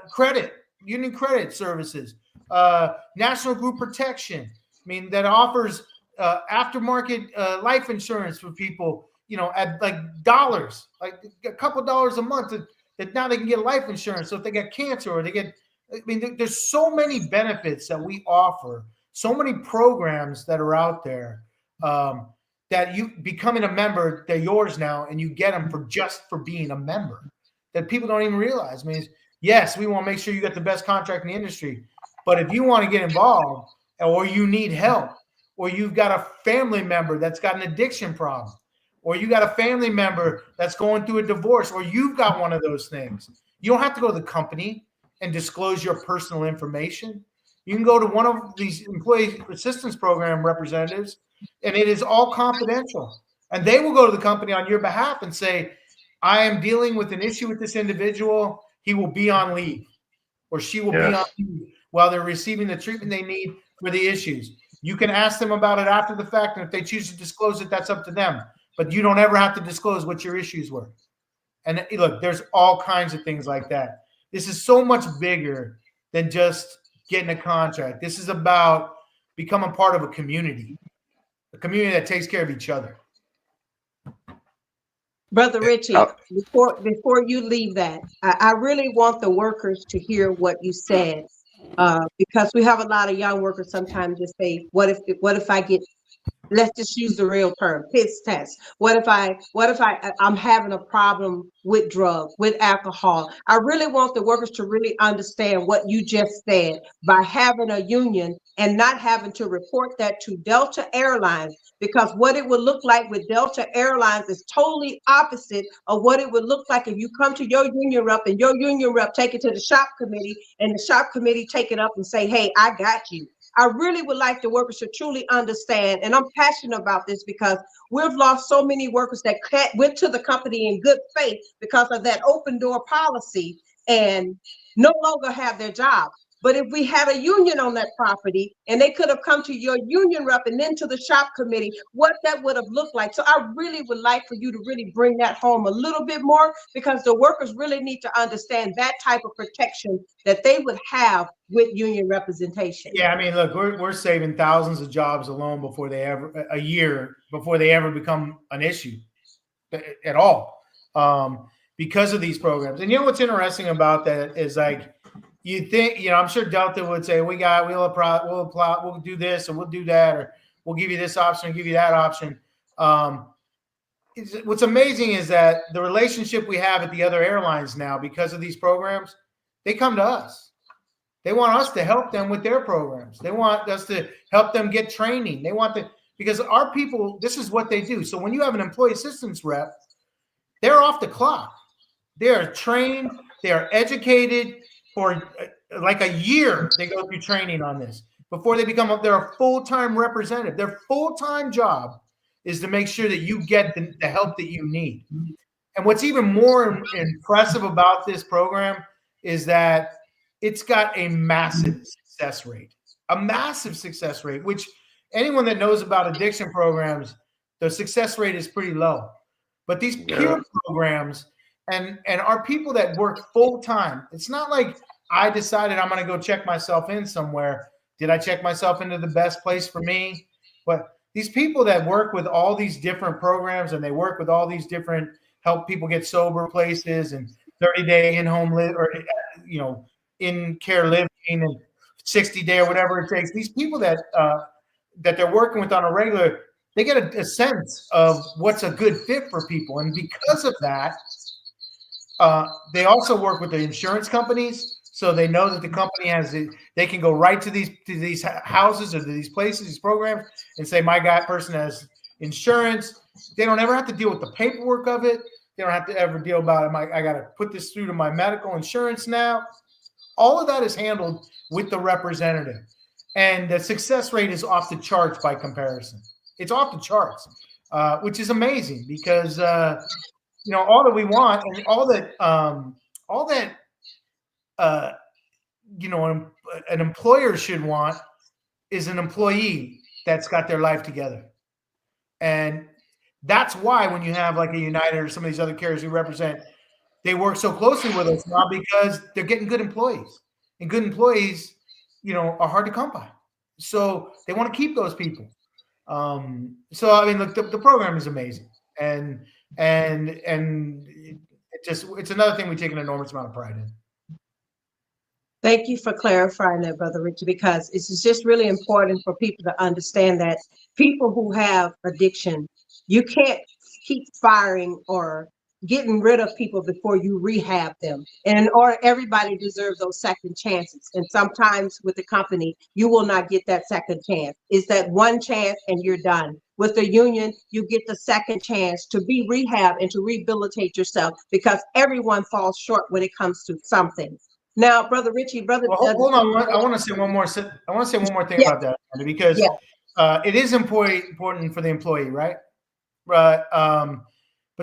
credit services, National Group Protection. I mean, that offers aftermarket life insurance for people, at like dollars, like a couple dollars a month that now they can get life insurance. So if they get cancer or they get, there's so many benefits that we offer, so many programs that are out there that you becoming a member, they're yours now, and you get them for being a member that people don't even realize. I mean, yes, we want to make sure you get the best contract in the industry, but if you want to get involved or you need help, or you've got a family member that's got an addiction problem, or you got a family member that's going through a divorce, or you've got one of those things, you don't have to go to the company and disclose your personal information. You can go to one of these employee assistance program representatives, and it is all confidential. And they will go to the company on your behalf and say, I am dealing with an issue with this individual. He will be on leave, or she will be on leave while they're receiving the treatment they need for the issues. You can ask them about it after the fact, and if they choose to disclose it, that's up to them. But you don't ever have to disclose what your issues were. And look, there's all kinds of things like that. This is so much bigger than just getting a contract. This is about becoming part of a community that takes care of each other.
Brother Richie, before you leave that, I really want the workers to hear what you said, because we have a lot of young workers sometimes just say, what if I get, let's just use the real term, piss test. What if I'm having a problem with drugs, with alcohol? I really want the workers to really understand what you just said by having a union and not having to report that to Delta Airlines, because what it would look like with Delta Airlines is totally opposite of what it would look like if you come to your union rep and your union rep take it to the shop committee and the shop committee take it up and say, hey, I got you. I really would like the workers to truly understand, and I'm passionate about this because we've lost so many workers that went to the company in good faith because of that open door policy and no longer have their job. But if we had a union on that property and they could have come to your union rep and then to the shop committee, what that would have looked like. So I really would like for you to really bring that home a little bit more, because the workers really need to understand that type of protection that they would have with union representation.
Yeah, I mean, look, we're saving thousands of jobs alone before they ever become an issue at all, because of these programs. And you know what's interesting about that is, like, you think, I'm sure Delta would say, we'll apply, we'll do this or we'll do that, or we'll give you this option, give you that option. what's amazing is that the relationship we have at the other airlines now, because of these programs, they come to us. They want us to help them with their programs. They want us to help them get training. They want to, because our people, this is what they do. So when you have an employee assistance rep, they're off the clock. They are trained. They are educated for like a year. They go through training on this before they become, they're a full-time representative. Their full-time job is to make sure that you get the help that you need. And what's even more impressive about this program is that it's got a massive success rate, which anyone that knows about addiction programs, the success rate is pretty low. But these peer programs and our people that work full-time, it's not like I decided I'm going to go check myself in somewhere. Did I check myself into the best place for me? But these people that work with all these different programs and they work with all these different help people get sober places and 30-day in-home live or, in care living and 60-day or whatever it takes. These people that they're working with on a regular, they get a sense of what's a good fit for people. And because of that, they also work with the insurance companies. So they know that the company they can go right to these houses or to these places, these programs, and say, my person has insurance. They don't ever have to deal with the paperwork of it. They don't have to ever deal about it. I got to put this through to my medical insurance now. All of that is handled with the representative. And the success rate is off the charts by comparison. It's off the charts, which is amazing because, all that we want and all that an employer should want is an employee that's got their life together. And that's why when you have like a United or some of these other carriers we represent, they work so closely with us now because they're getting good employees. And good employees, are hard to come by. So they want to keep those people. Look, the program is amazing. And it's another thing we take an enormous amount of pride in.
Thank you for clarifying that, Brother Richie, because it's just really important for people to understand that people who have addiction, you can't keep firing or getting rid of people before you rehab them. And or everybody deserves those second chances. And sometimes with the company, you will not get that second chance. It's that one chance and you're done. With the union, you get the second chance to be rehabbed and to rehabilitate yourself because everyone falls short when it comes to something. Now, Brother Richie,
hold on. I want to say one more thing about that, because it is important for the employee, right? But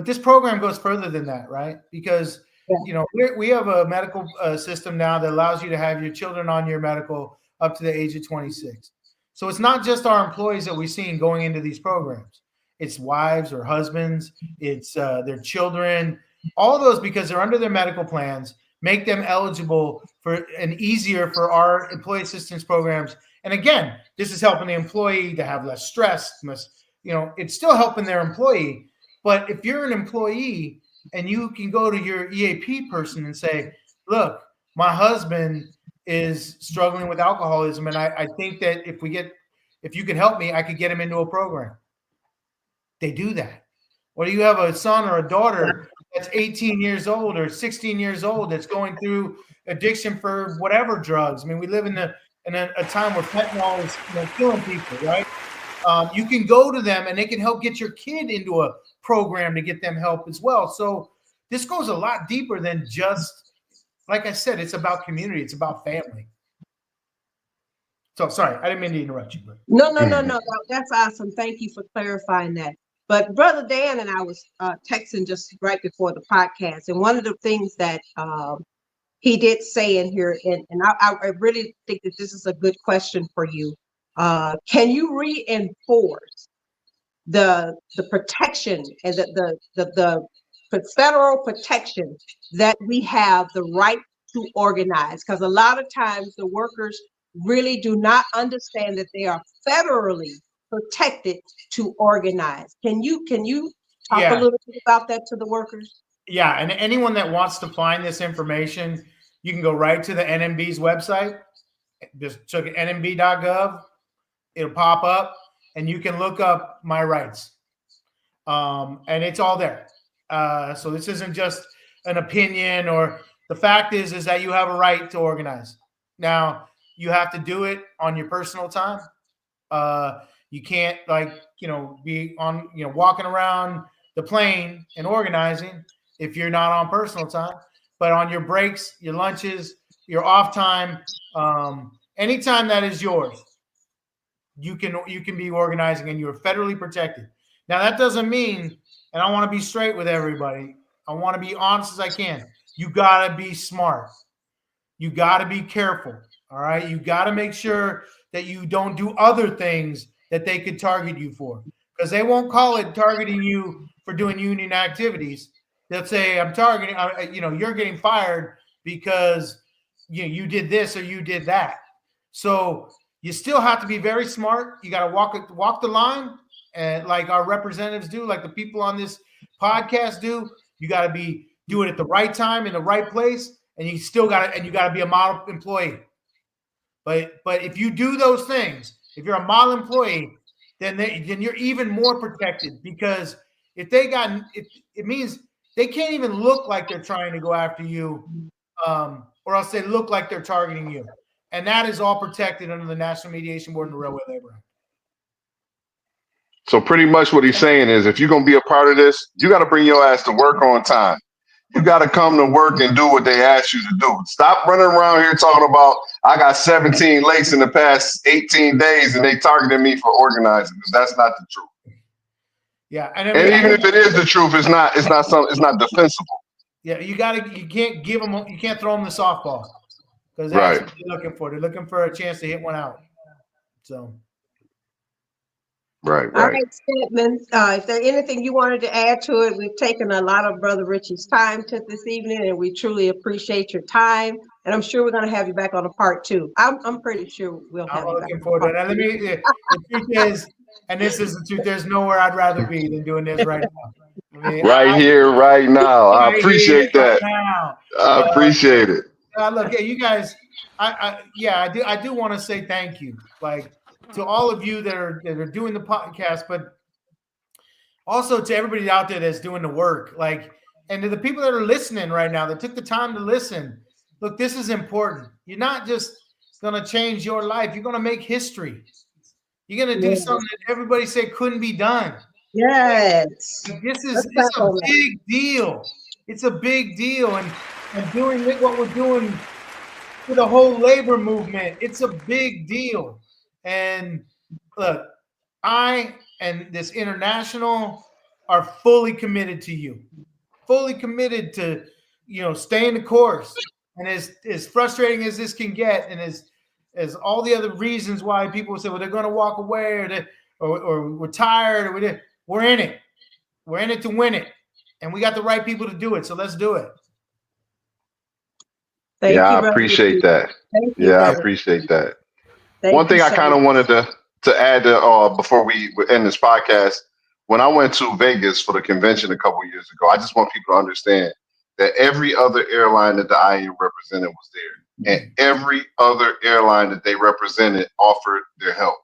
this program goes further than that, right? Because we have a medical system now that allows you to have your children on your medical up to the age of 26. So it's not just our employees that we've seen going into these programs. It's wives or husbands. It's their children. All those, because they're under their medical plans, make them eligible for and easier for our employee assistance programs. And again, this is helping the employee to have less stress. It's still helping their employee. But if you're an employee and you can go to your EAP person and say, look, my husband is struggling with alcoholism. And I think that if you could help me, I could get him into a program. They do that. Or you have a son or a daughter that's 18 years old or 16 years old that's going through addiction for whatever drugs. I mean, we live in a time where fentanyl is killing people, right? You can go to them and they can help get your kid into a program to get them help as well. So this goes a lot deeper than just, like I said, it's about community. It's about family. So sorry, I didn't mean to interrupt you. But.
No. That's awesome. Thank you for clarifying that. But Brother Dan and I was texting just right before the podcast. And one of the things that he did say in here, and I really think that this is a good question for you. Can you reinforce the protection and the federal protection that we have the right to organize? Because a lot of times the workers really do not understand that they are federally protected to organize. Can you talk a little bit about that to the workers?
Yeah, and anyone that wants to find this information, you can go right to the NMB's website. Just check nmb.gov. It'll pop up, and you can look up my rights. And it's all there. So this isn't just an opinion, or the fact is that you have a right to organize. Now, you have to do it on your personal time. You can't be on, walking around the plane and organizing if you're not on personal time. But on your breaks, your lunches, your off time, anytime that is yours, you can be organizing, and you're federally protected. Now, that doesn't mean, and I want to be straight with everybody, I want to be honest as I can. You got to be smart. You got to be careful. All right. You got to make sure that you don't do other things that they could target you for, because they won't call it targeting you for doing union activities. They'll say, I'm targeting, you're getting fired because you did this or you did that. So you still have to be very smart. You got to walk the line, and like our representatives do, like the people on this podcast do. You got to be doing it at the right time in the right place, and you got to be a model employee. But if you do those things, if you're a model employee, then you're even more protected, because if it means they can't even look like they're trying to go after you, or else they look like they're targeting you. And that is all protected under the National Mediation Board and the Railway Labor Act.
So pretty much what he's saying is, if you're going to be a part of this, you got to bring your ass to work on time. You got to come to work and do what they ask you to do. Stop running around here talking about, I got 17 lates in the past 18 days and they targeted me for organizing, because that's not the truth.
Yeah.
And even if it is the truth, it's not defensible.
Yeah. You can't throw them the softball, because that's
Right.
what they're looking for. They're looking for a chance to hit one out. So.
Right.
All right, Stedman, if there's anything you wanted to add to it, we've taken a lot of Brother Richie's time to this evening, and we truly appreciate your time. And I'm sure we're going to have you back on a part 2. I'm pretty sure we'll have you back.
I'm looking forward to it. The truth is, and this is the truth, there's nowhere I'd rather be than doing this right now.
Right here, right now. I appreciate that. I appreciate it.
Look, you guys, I do want to say thank you, like, to all of you that are doing the podcast, but also to everybody out there that's doing the work, like, and to the people that are listening right now that took the time to listen. Look, this is important. You're not just going to change your life. You're going to make history. You're going to do something that everybody said couldn't be done.
Yes.
It's a big deal. It's a big deal. And doing what we're doing for the whole labor movement, it's a big deal. And look, I and this international are fully committed to you, fully committed to, staying the course. And as frustrating as this can get, and as all the other reasons why people say, well, they're going to walk away, or we're tired, or we're in it. We're in it to win it. And we got the right people to do it. So let's do it.
I appreciate that. I appreciate that. One thing I kind of wanted to add before we end this podcast, when I went to Vegas for the convention a couple of years ago, I just want people to understand that every other airline that the IAM represented was there. And every other airline that they represented offered their help.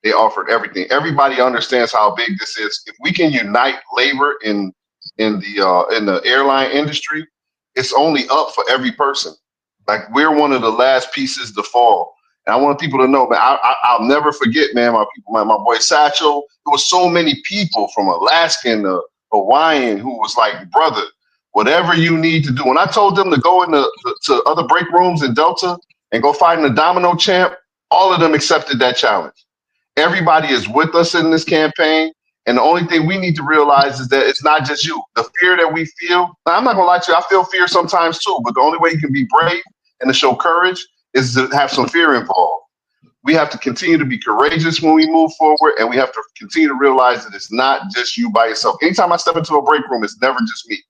They offered everything. Everybody understands how big this is. If we can unite labor in the airline industry, it's only up for every person. Like, we're one of the last pieces to fall. And I want people to know, man, I'll never forget, man, my boy Satchel. There was so many people from Alaskan to Hawaiian who was like, brother, whatever you need to do. When I told them to go to other break rooms in Delta and go fight in the domino champ, all of them accepted that challenge. Everybody is with us in this campaign. And the only thing we need to realize is that it's not just you. The fear that we feel, I'm not going to lie to you, I feel fear sometimes too, but the only way you can be brave and to show courage is to have some fear involved. We have to continue to be courageous when we move forward, and we have to continue to realize that it's not just you by yourself. Anytime I step into a break room, it's never just me.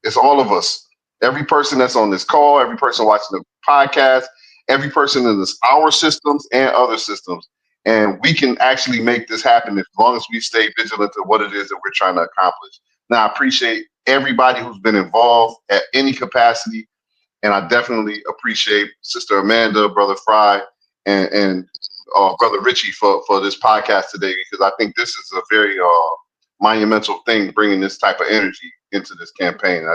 It's all of us. Every person that's on this call, every person watching the podcast, every person in our systems and other systems. And we can actually make this happen as long as we stay vigilant to what it is that we're trying to accomplish. Now, I appreciate everybody who's been involved at any capacity. And I definitely appreciate Sister Amanda, Brother Fry, and Brother Richie for this podcast today, because I think this is a very monumental thing bringing this type of energy into this campaign.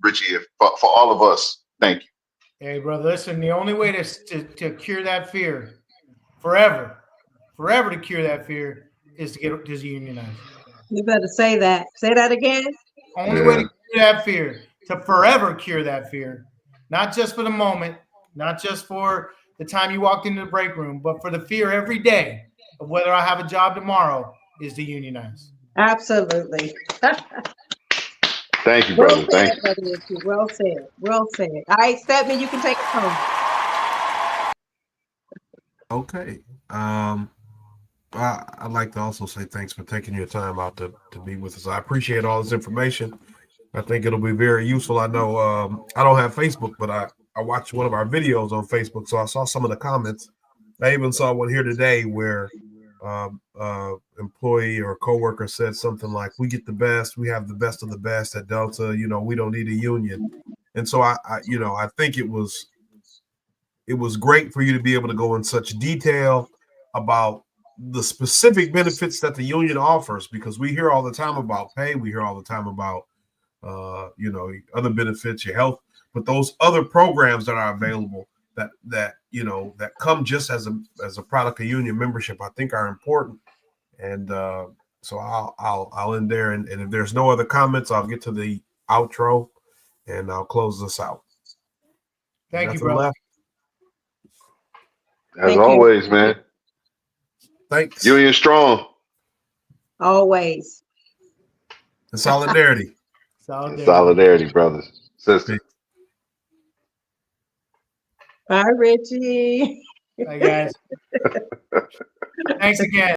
Richie, for all of us, thank you.
Hey, brother, listen, the only way to cure that fear forever to cure that fear is to unionize.
You better say that. Say that again.
Only way to cure that fear, to forever cure that fear, not just for the moment, not just for the time you walked into the break room, but for the fear every day of whether I have a job tomorrow, is to unionize.
Absolutely.
Thank you, brother. Thank you.
Brother Richie. Well said. Well said. All right, Stepman, you can take it home.
Okay. I'd like to also say thanks for taking your time out to be with us. I appreciate all this information. I think it'll be very useful. I know I don't have Facebook, but I watched one of our videos on Facebook, so I saw some of the comments. I even saw one here today where employee or coworker said something like, "We get the best. We have the best of the best at Delta. You know, we don't need a union." And so I think it was great for you to be able to go in such detail about the specific benefits that the union offers, because we hear all the time about pay, we hear all the time about other benefits, your health, but those other programs that are available that come just as a product of union membership, I think are important. And so I'll end there, and if there's no other comments, I'll get to the outro and I'll close this out.
Thank you, brother.
As always, man.
Thanks.
Union strong.
Always.
And solidarity.
Solidarity, brothers. Sisters.
Bye, Richie.
Bye, guys. Thanks again.